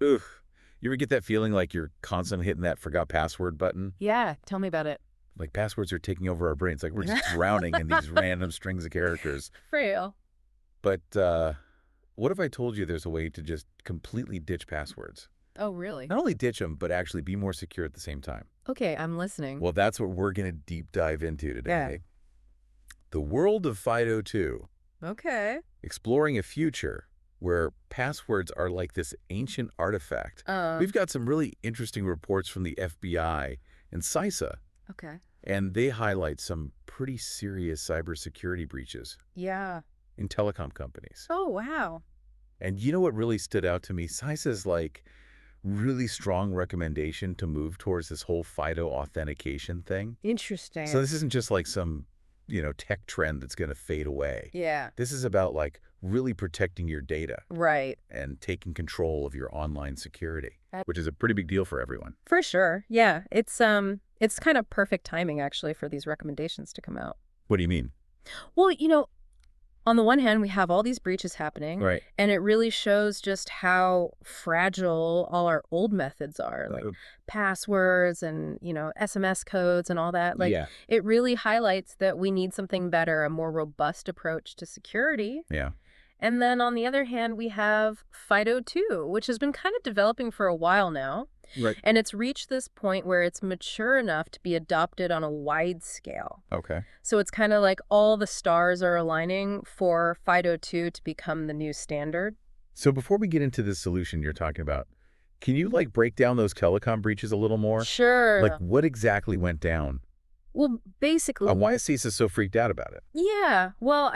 Ugh. You ever get that feeling like you're constantly hitting that forgot password button? Yeah, tell me about it. Like passwords are taking over our brains. Like we're just drowning in these random strings of characters. Frail. But what if I told you there's a way to just completely ditch passwords? Oh, really? Not only ditch them, but actually be more secure at the same time. Okay, I'm listening. Well, that's what we're going to deep dive into Yeah. today. The world of FIDO2, Okay. exploring a future where passwords are like this ancient artifact. Uh, We've got some really interesting reports from the FBI and CISA, okay. and they highlight some pretty serious cybersecurity breaches Yeah. in telecom companies. Oh, wow. And you know what really stood out to me? CISA's like really strong recommendation to move towards this whole FIDO authentication thing. Interesting. So this isn't just like some, tech trend that's going to fade away. Yeah. This is about like really protecting your data Right. and taking control of your online security, That- which is a pretty big deal for everyone. For sure. Yeah. It's kind of perfect timing actually for these recommendations to come out. What do you mean? Well, on the one hand, we have all these breaches happening, Right. and it really shows just how fragile all our old methods are, like passwords and, SMS codes and all that. Like, yeah. it really highlights that we need something better, a more robust approach to security. Yeah. And then on the other hand, we have FIDO2, which has been kind of developing for a while now. Right. And it's reached this point where it's mature enough to be adopted on a wide scale. Okay. So it's kind of like all the stars are aligning for FIDO2 to become the new standard. So before we get into this solution you're talking about, can you like break down those telecom breaches a little more? Sure. Like what exactly went down? Well, basically, Why is CISA so freaked out about it? yeah. Well,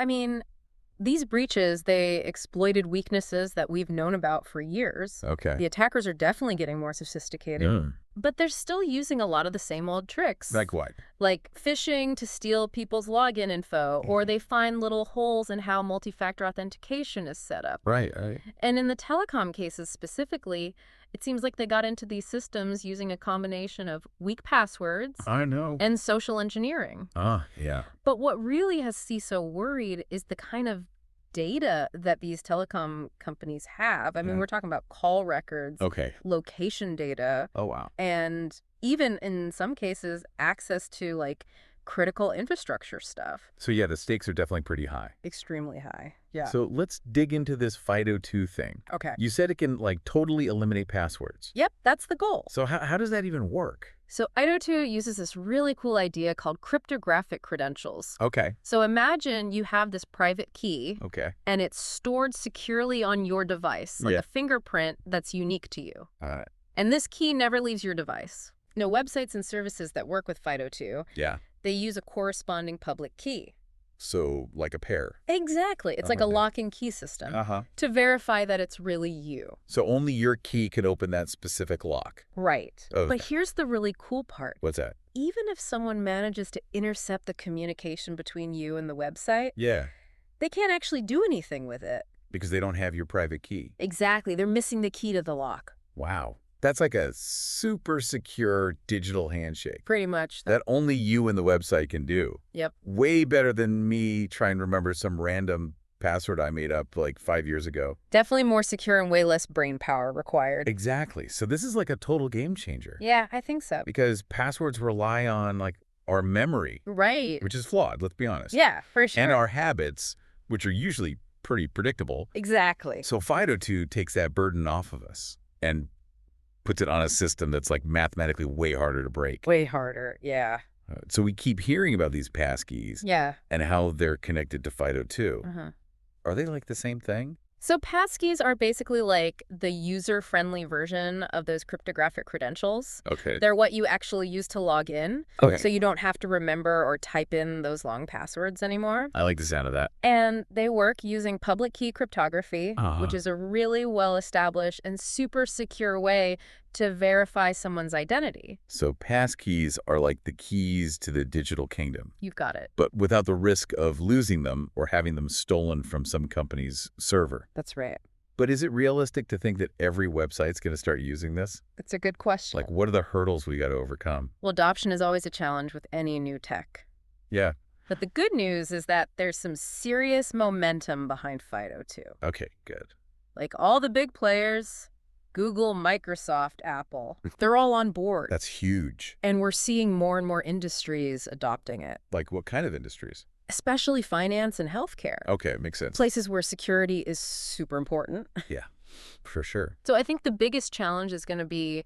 these breaches, they exploited weaknesses that we've known about for years. Okay. The attackers are definitely getting more sophisticated, but they're still using a lot of the same old tricks. Like what? Like phishing to steal people's login info, or they find little holes in how multi-factor authentication is set up. Right. And in the telecom cases specifically, it seems like they got into these systems using a combination of weak passwords I know. and social engineering. Yeah. But what really has CISO worried is the kind of data that these telecom companies have. Yeah. We're talking about call records, Okay. location data, Oh, wow. and even in some cases, access to like critical infrastructure stuff. So yeah, the stakes are definitely pretty high. Extremely high. Yeah. So let's dig into this FIDO2 thing. Okay. You said it can like totally eliminate passwords. Yep, that's the goal. So how does that even work? So FIDO2 uses this really cool idea called cryptographic credentials. Okay. So imagine you have this private key Okay. and it's stored securely on your device, like Yeah. a fingerprint that's unique to you. Uh, And this key never leaves your device. Websites and services that work with FIDO2, yeah. they use a corresponding public key. So like a pair. Exactly. It's like a Okay. lock and key system Uh-huh. to verify that it's really you. So only your key can open that specific lock. Right. Okay. But here's the really cool part. What's that? Even if someone manages to intercept the communication between you and the website, Yeah. they can't actually do anything with it. Because they don't have your private key. Exactly. They're missing the key to the lock. Wow. That's like a super secure digital handshake Pretty much. that only you and the website can do. Yep. Way better than me trying to remember some random password I made up like 5 years ago. Definitely more secure and way less brain power required. Exactly. So this is like a total game changer. Yeah, I think so. Because passwords rely on like our memory, Right. which is flawed, let's be honest. Yeah, for sure. And our habits, which are usually pretty predictable. Exactly. So FIDO2 takes that burden off of us and puts it on a system that's like mathematically way harder to break. Way harder. Yeah. So we keep hearing about these passkeys Yeah. and how they're connected to FIDO2. Uh-huh. Are they like the same thing? So passkeys are basically like the user-friendly version of those cryptographic credentials. Okay. They're what you actually use to log in, Okay. so you don't have to remember or type in those long passwords anymore. I like the sound of that. And they work using public key cryptography, Uh-huh. which is a really well-established and super secure way to verify someone's identity. So passkeys are like the keys to the digital kingdom, You've got it. but without the risk of losing them or having them stolen from some company's server. That's right. But is it realistic to think that every website's going to start using this? It's a good question. Like, what are the hurdles we got to overcome? Well, adoption is always a challenge with any new tech. Yeah. But the good news is that there's some serious momentum behind FIDO2. Okay, good. Like all the big players, Google, Microsoft, Apple. They're all on board. That's huge. And we're seeing more and more industries adopting it, Like what kind of industries? especially finance and healthcare. Okay, makes sense. Places where security is super important. Yeah, for sure. So I think the biggest challenge is going to be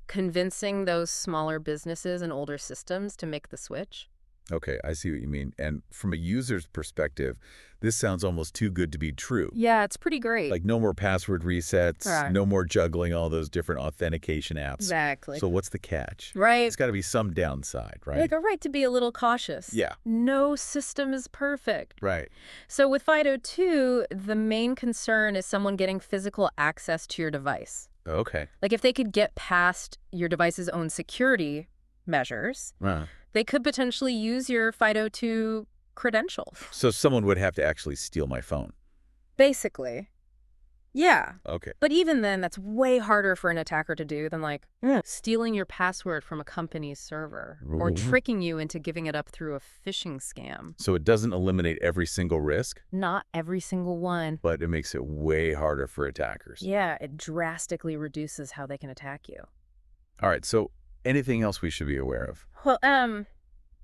convincing those smaller businesses and older systems to make the switch. Okay, I see what you mean. And from a user's perspective, this sounds almost too good to be true. Yeah, it's pretty great. Like no more password resets, Right. no more juggling all those different authentication apps. Exactly. So what's the catch? Right. It's got to be some downside, right? Like a right to be a little cautious. Yeah. No system is perfect. Right. So with FIDO2, the main concern is someone getting physical access to your device. Okay. Like if they could get past your device's own security measures, they could potentially use your FIDO2 credentials. So someone would have to actually steal my phone. Basically. Yeah. Okay. But even then, that's way harder for an attacker to do than like stealing your password from a company's server or tricking you into giving it up through a phishing scam. So it doesn't eliminate every single risk, Not every single one. but it makes it way harder for attackers. Yeah, it drastically reduces how they can attack you. All right, so anything else we should be aware of? Well,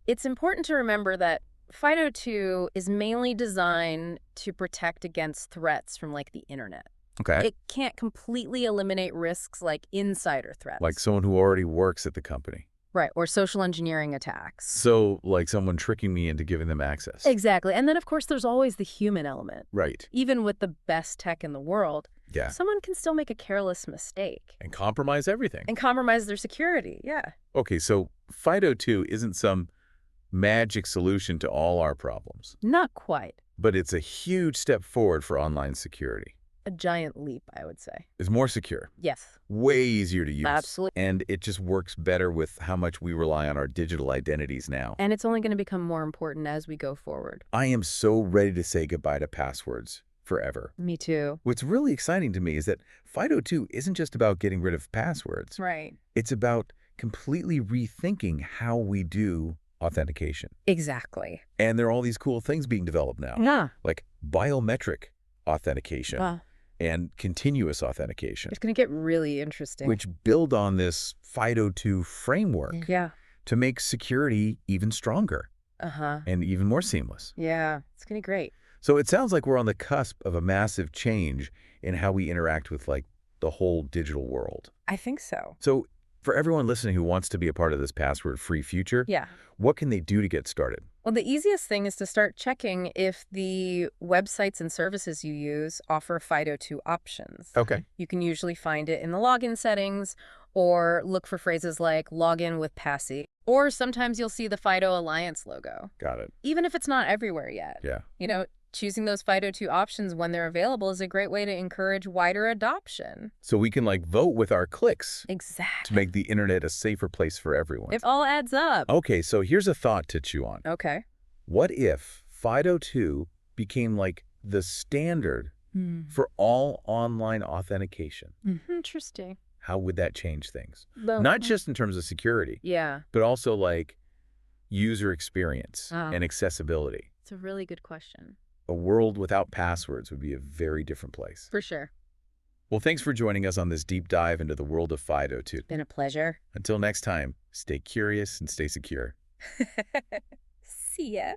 it's important to remember that FIDO2 is mainly designed to protect against threats from like the internet. Okay. It can't completely eliminate risks like insider threats. Like someone who already works at the company. Right, or social engineering attacks. So like someone tricking me into giving them access. Exactly. And then, of course, there's always the human element. Right. Even with the best tech in the world, Yeah. someone can still make a careless mistake And compromise everything. and compromise their security. Yeah. Okay, so FIDO2 isn't some magic solution to all our problems, Not quite. but it's a huge step forward for online security. A giant leap, I would say. It's more secure, Yes. way easier to use. Absolutely. And it just works better with how much we rely on our digital identities now. And it's only going to become more important as we go forward. I am so ready to say goodbye to passwords forever. Me too. What's really exciting to me is that FIDO2 isn't just about getting rid of passwords. Right. It's about completely rethinking how we do authentication. Exactly. And there are all these cool things being developed now, Yeah. like biometric authentication and continuous authentication, It's going to get really interesting. which build on this FIDO2 framework Yeah. to make security even stronger Uh-huh. and even more seamless. Yeah. It's going to be great. So it sounds like we're on the cusp of a massive change in how we interact with like the whole digital world. I think so. So for everyone listening who wants to be a part of this password-free future, Yeah. what can they do to get started? Well, the easiest thing is to start checking if the websites and services you use offer FIDO2 options. Okay. You can usually find it in the login settings or look for phrases like login with Passy. Or sometimes you'll see the FIDO Alliance logo, Got it. even if it's not everywhere yet. Yeah. You know, choosing those FIDO2 options when they're available is a great way to encourage wider adoption. So we can like vote with our clicks to Exactly. make the internet a safer place for everyone. It all adds up. Okay, so here's a thought to chew on. Okay. What if FIDO2 became like the standard for all online authentication? Interesting. How would that change things? Well, Not just in terms of security, Yeah, but also like user experience Oh. and accessibility. it's a really good question. A world without passwords would be a very different place. For sure. Well, thanks for joining us on this deep dive into the world of FIDO2. Been a pleasure. Until next time, stay curious and stay secure. See ya.